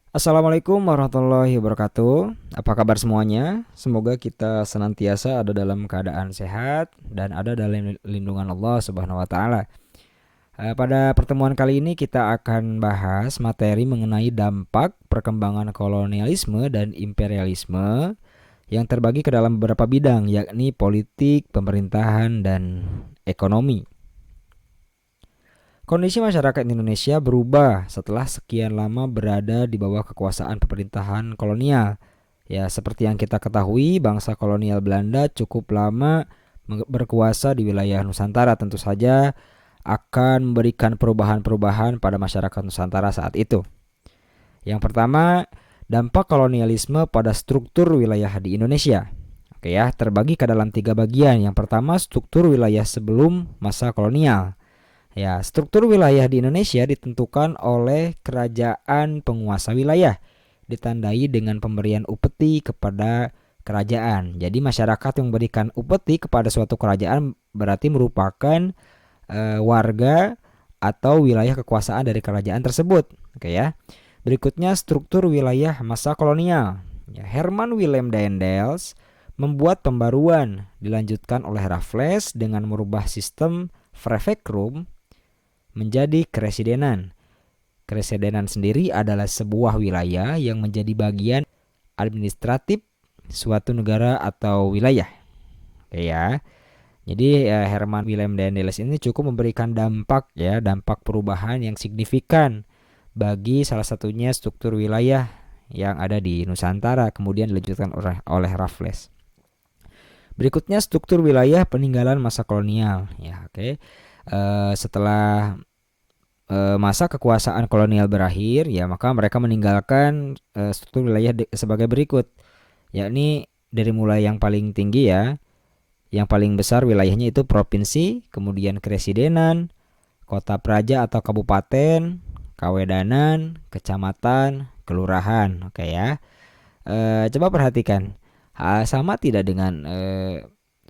Assalamualaikum warahmatullahi wabarakatuh. Apa kabar semuanya? Semoga kita senantiasa ada dalam keadaan sehat dan ada dalam lindungan Allah Subhanahu wa taala. Pada pertemuan kali ini kita akan bahas materi mengenai dampak perkembangan kolonialisme dan imperialisme yang terbagi ke dalam beberapa bidang, yakni politik, pemerintahan, dan ekonomi. Kondisi masyarakat Indonesia berubah setelah sekian lama berada di bawah kekuasaan pemerintahan kolonial. Ya, seperti yang kita ketahui, bangsa kolonial Belanda cukup lama berkuasa di wilayah Nusantara. Tentu saja akan memberikan perubahan-perubahan pada masyarakat Nusantara saat itu. Yang pertama, dampak kolonialisme pada struktur wilayah di Indonesia. Oke ya, terbagi ke dalam tiga bagian. Yang pertama, struktur wilayah sebelum masa kolonial. Ya, struktur wilayah di Indonesia ditentukan oleh kerajaan penguasa wilayah, ditandai dengan pemberian upeti kepada kerajaan. Jadi masyarakat yang memberikan upeti kepada suatu kerajaan berarti merupakan warga atau wilayah kekuasaan dari kerajaan tersebut. Oke ya. Berikutnya struktur wilayah masa kolonial. Ya, Herman Willem Daendels membuat pembaruan, dilanjutkan oleh Raffles dengan merubah sistem prefektum menjadi keresidenan. Keresidenan sendiri adalah sebuah wilayah yang menjadi bagian administratif suatu negara atau wilayah. Oke ya. Jadi Herman Willem Daendels ini cukup memberikan dampak perubahan yang signifikan bagi salah satunya struktur wilayah yang ada di Nusantara, kemudian dilanjutkan oleh Raffles. Berikutnya struktur wilayah peninggalan masa kolonial. Ya, oke. Setelah masa kekuasaan kolonial berakhir, ya maka mereka meninggalkan struktur wilayah sebagai berikut, yakni dari mulai yang paling tinggi ya, yang paling besar wilayahnya itu provinsi, kemudian keresidenan, kota praja atau kabupaten, kawedanan, kecamatan, kelurahan. Oke ya, coba perhatikan, sama tidak dengan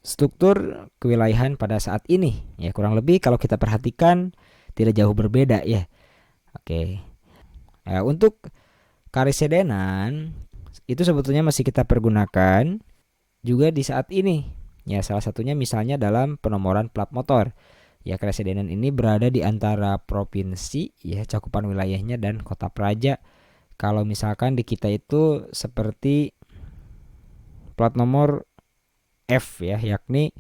struktur kewilayahan pada saat ini? Ya kurang lebih kalau kita perhatikan tidak jauh berbeda ya. Oke. Untuk karesidenan itu sebetulnya masih kita pergunakan juga di saat ini. Ya, salah satunya misalnya dalam penomoran plat motor. Ya, karesidenan ini berada di antara provinsi ya, cakupan wilayahnya dan kota praja. Kalau misalkan di kita itu seperti plat nomor F ya, yakni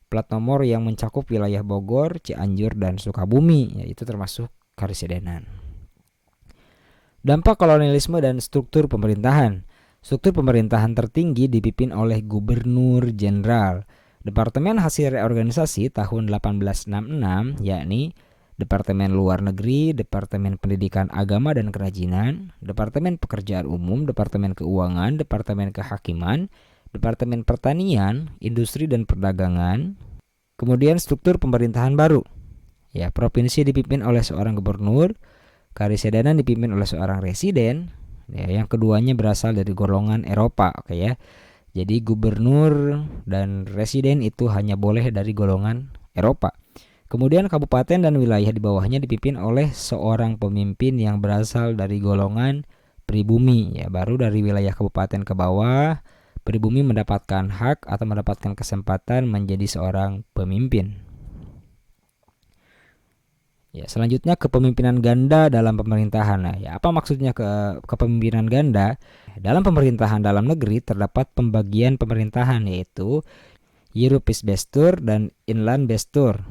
plat nomor yang mencakup wilayah Bogor, Cianjur, dan Sukabumi, yaitu termasuk karesidenan. Dampak kolonialisme dan struktur pemerintahan. Struktur pemerintahan tertinggi dipimpin oleh Gubernur Jenderal. Departemen hasil reorganisasi tahun 1866, yakni Departemen Luar Negeri, Departemen Pendidikan Agama dan Kerajinan, Departemen Pekerjaan Umum, Departemen Keuangan, Departemen Kehakiman, Departemen Pertanian, Industri dan Perdagangan. Kemudian struktur pemerintahan baru. Ya, provinsi dipimpin oleh seorang gubernur, karesidenan dipimpin oleh seorang residen. Ya, yang keduanya berasal dari golongan Eropa, oke ya. Jadi gubernur dan residen itu hanya boleh dari golongan Eropa. Kemudian kabupaten dan wilayah di bawahnya dipimpin oleh seorang pemimpin yang berasal dari golongan pribumi. Ya, baru dari wilayah kabupaten ke bawah pribumi mendapatkan hak atau mendapatkan kesempatan menjadi seorang pemimpin. Ya, selanjutnya kepemimpinan ganda dalam pemerintahan. Nah, ya apa maksudnya kepemimpinan ganda? Dalam pemerintahan dalam negeri terdapat pembagian pemerintahan yaitu Europisbestur dan Inlandbestur.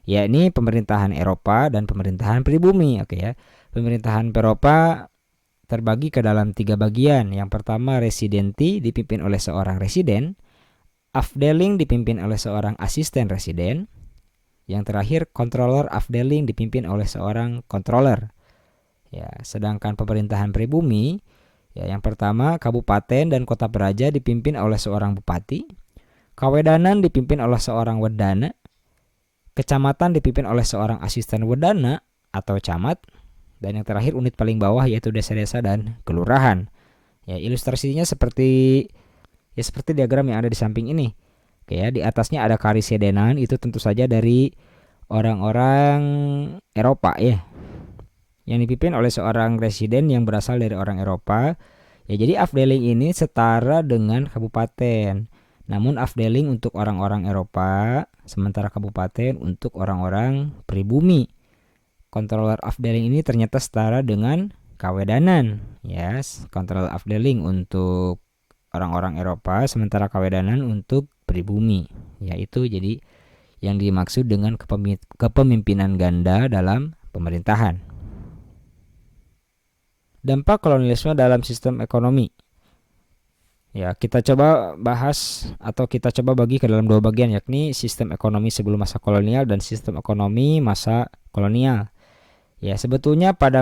Yakni pemerintahan Eropa dan pemerintahan pribumi, oke ya. Pemerintahan Eropa terbagi ke dalam tiga bagian. Yang pertama residenti dipimpin oleh seorang residen, afdeling dipimpin oleh seorang asisten residen, yang terakhir controller afdeling dipimpin oleh seorang controller. Ya, sedangkan pemerintahan pribumi, ya yang pertama kabupaten dan kota praja dipimpin oleh seorang bupati, kawedanan dipimpin oleh seorang wedana, kecamatan dipimpin oleh seorang asisten wedana atau camat, dan yang terakhir unit paling bawah yaitu desa-desa dan kelurahan. Ya, ilustrasinya seperti diagram yang ada di samping ini. Oke ya, di atasnya ada karesidenan, itu tentu saja dari orang-orang Eropa ya. yang dipimpin oleh seorang residen yang berasal dari orang Eropa. Ya, jadi afdeling ini setara dengan kabupaten. Namun afdeling untuk orang-orang Eropa, sementara kabupaten untuk orang-orang pribumi. Controller afdeling ini ternyata setara dengan kawedanan. Yes, controller afdeling untuk orang-orang Eropa, sementara kawedanan untuk pribumi. Yaitu jadi yang dimaksud dengan kepemimpinan ganda dalam pemerintahan. Dampak kolonialisme dalam sistem ekonomi. Ya, kita coba bahas atau kita coba bagi ke dalam dua bagian, yakni sistem ekonomi sebelum masa kolonial dan sistem ekonomi masa kolonial. Ya, sebetulnya pada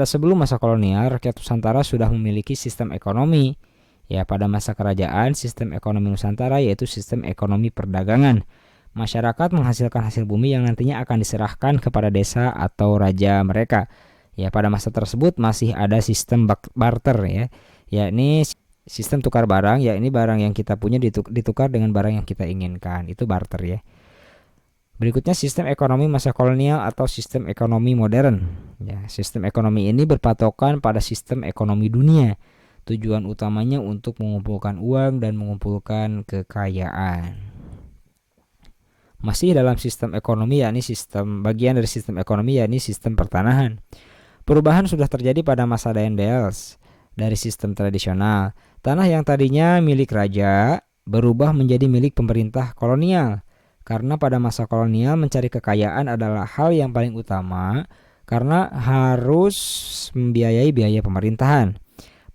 sebelum masa kolonial, rakyat Nusantara sudah memiliki sistem ekonomi. Ya, pada masa kerajaan, sistem ekonomi Nusantara yaitu sistem ekonomi perdagangan. Masyarakat menghasilkan hasil bumi yang nantinya akan diserahkan kepada desa atau raja mereka. Ya, pada masa tersebut masih ada sistem barter ya. Yakni sistem tukar barang, yakni barang yang kita punya ditukar dengan barang yang kita inginkan. Itu barter ya. Berikutnya sistem ekonomi masa kolonial atau sistem ekonomi modern. Ya, sistem ekonomi ini berpatokan pada sistem ekonomi dunia. Tujuan utamanya untuk mengumpulkan uang dan mengumpulkan kekayaan. Masih dalam sistem ekonomi, yakni bagian dari sistem ekonomi, yakni sistem pertanahan. Perubahan sudah terjadi pada masa Daendels. Dari sistem tradisional, tanah yang tadinya milik raja berubah menjadi milik pemerintah kolonial. Karena pada masa kolonial mencari kekayaan adalah hal yang paling utama karena harus membiayai biaya pemerintahan.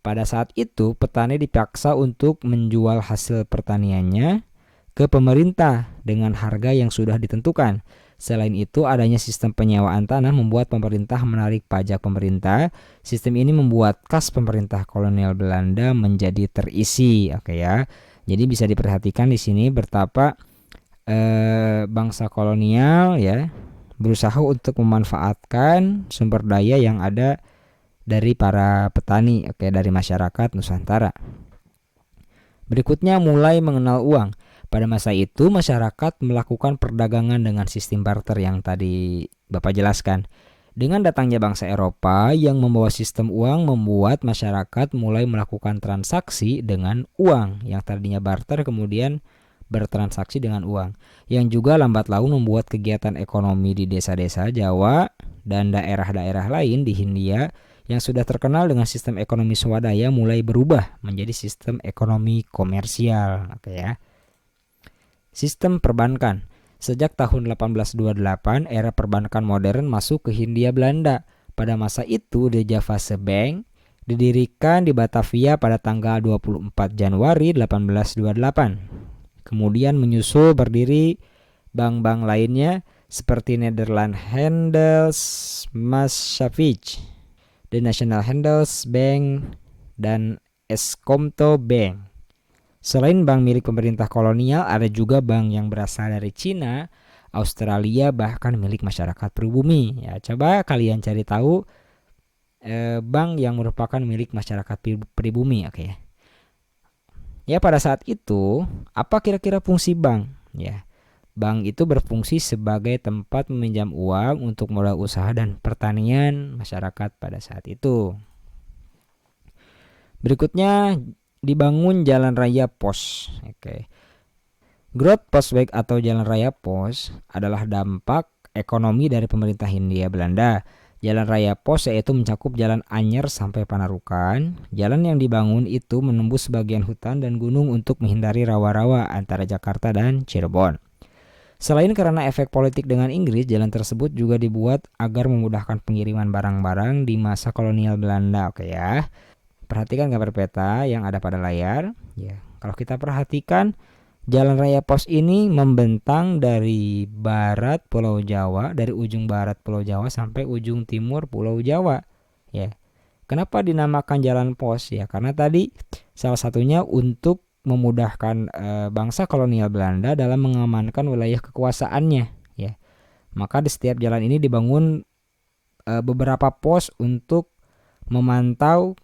Pada saat itu petani dipaksa untuk menjual hasil pertaniannya ke pemerintah dengan harga yang sudah ditentukan. Selain itu adanya sistem penyewaan tanah membuat pemerintah menarik pajak pemerintah. Sistem ini membuat kas pemerintah kolonial Belanda menjadi terisi. Oke ya. Jadi bisa diperhatikan di sini betapa bangsa kolonial ya berusaha untuk memanfaatkan sumber daya yang ada dari para petani, dari masyarakat Nusantara. Berikutnya mulai mengenal uang. Pada masa itu masyarakat melakukan perdagangan dengan sistem barter yang tadi Bapak jelaskan. Dengan datangnya bangsa Eropa yang membawa sistem uang membuat masyarakat mulai melakukan transaksi dengan uang yang tadinya barter kemudian bertransaksi dengan uang, yang juga lambat laun membuat kegiatan ekonomi di desa-desa Jawa dan daerah-daerah lain di Hindia yang sudah terkenal dengan sistem ekonomi swadaya mulai berubah menjadi sistem ekonomi komersial. Oke ya. Sistem perbankan. Sejak tahun 1828 era perbankan modern masuk ke Hindia Belanda. Pada masa itu The Javase Bank didirikan di Batavia pada tanggal 24 Januari 1828. Kemudian menyusul berdiri bank-bank lainnya seperti Nederland Handelsmaatschappij, The National Handelsbank, dan Eskomto Bank. Selain bank milik pemerintah kolonial, ada juga bank yang berasal dari Cina, Australia, bahkan milik masyarakat pribumi. Ya, coba kalian cari tahu bank yang merupakan milik masyarakat pribumi, oke ya. Ya, pada saat itu, apa kira-kira fungsi bank? Ya, bank itu berfungsi sebagai tempat meminjam uang untuk modal usaha dan pertanian masyarakat pada saat itu. Berikutnya, dibangun jalan raya pos. Growth Postweg atau jalan raya pos adalah dampak ekonomi dari pemerintah Hindia Belanda. Jalan raya pos yaitu mencakup jalan Anyer sampai Panarukan. Jalan yang dibangun itu menembus sebagian hutan dan gunung untuk menghindari rawa-rawa antara Jakarta dan Cirebon. Selain karena efek politik dengan Inggris, jalan tersebut juga dibuat agar memudahkan pengiriman barang-barang di masa kolonial Belanda. Oke ya. Perhatikan gambar peta yang ada pada layar. Ya, kalau kita perhatikan jalan raya pos ini membentang dari barat Pulau Jawa, dari ujung barat Pulau Jawa sampai ujung timur Pulau Jawa. Ya. Kenapa dinamakan jalan pos? Ya, karena tadi salah satunya untuk memudahkan bangsa kolonial Belanda dalam mengamankan wilayah kekuasaannya. Ya. Maka di setiap jalan ini dibangun beberapa pos untuk memantau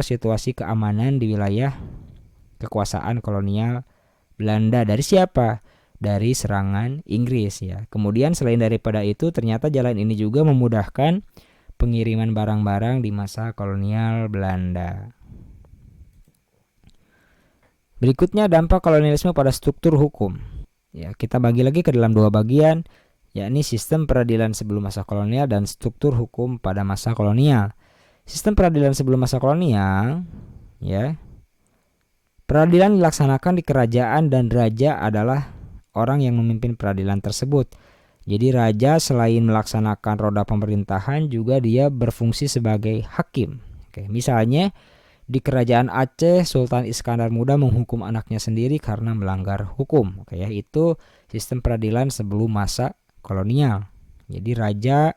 situasi keamanan di wilayah kekuasaan kolonial Belanda. Dari siapa? dari serangan Inggris ya. Kemudian selain daripada itu, ternyata jalan ini juga memudahkan pengiriman barang-barang di masa kolonial Belanda. Berikutnya dampak kolonialisme pada struktur hukum. Ya, kita bagi lagi ke dalam dua bagian, yakni sistem peradilan sebelum masa kolonial dan struktur hukum pada masa kolonial. Sistem peradilan sebelum masa kolonial, ya. Peradilan dilaksanakan di kerajaan dan raja adalah orang yang memimpin peradilan tersebut. Jadi raja selain melaksanakan roda pemerintahan juga dia berfungsi sebagai hakim. Oke, misalnya di kerajaan Aceh, Sultan Iskandar Muda menghukum anaknya sendiri karena melanggar hukum. Oke ya, itu sistem peradilan sebelum masa kolonial. Jadi raja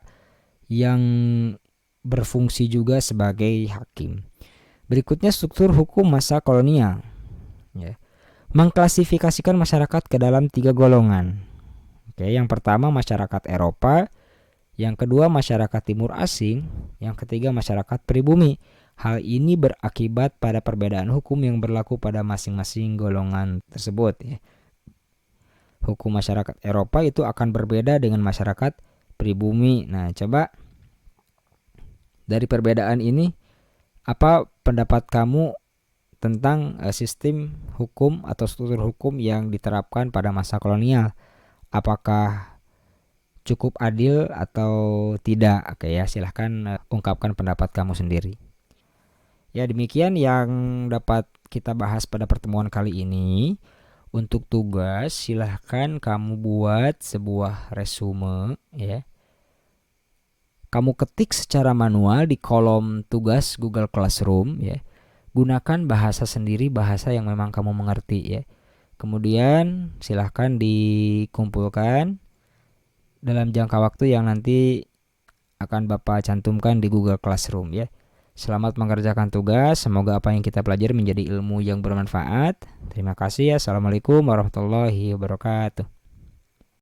yang berfungsi juga sebagai hakim. Berikutnya struktur hukum masa kolonial. Ya. Mengklasifikasikan masyarakat ke dalam 3 golongan. Oke, yang pertama masyarakat Eropa, yang kedua masyarakat timur asing, yang ketiga masyarakat pribumi. Hal ini berakibat pada perbedaan hukum yang berlaku pada masing-masing golongan tersebut ya. Hukum masyarakat Eropa itu akan berbeda dengan masyarakat pribumi. Nah, coba dari perbedaan ini apa pendapat kamu tentang sistem hukum atau struktur hukum yang diterapkan pada masa kolonial? Apakah cukup adil atau tidak? Oke ya, silahkan ungkapkan pendapat kamu sendiri. Ya, demikian yang dapat kita bahas pada pertemuan kali ini. Untuk tugas, silahkan kamu buat sebuah resume ya. Kamu ketik secara manual di kolom tugas Google Classroom ya. Gunakan bahasa sendiri, bahasa yang memang kamu mengerti ya. Kemudian silahkan dikumpulkan dalam jangka waktu yang nanti akan Bapak cantumkan di Google Classroom ya. Selamat mengerjakan tugas. Semoga apa yang kita pelajari menjadi ilmu yang bermanfaat. Terima kasih ya. Assalamualaikum warahmatullahi wabarakatuh.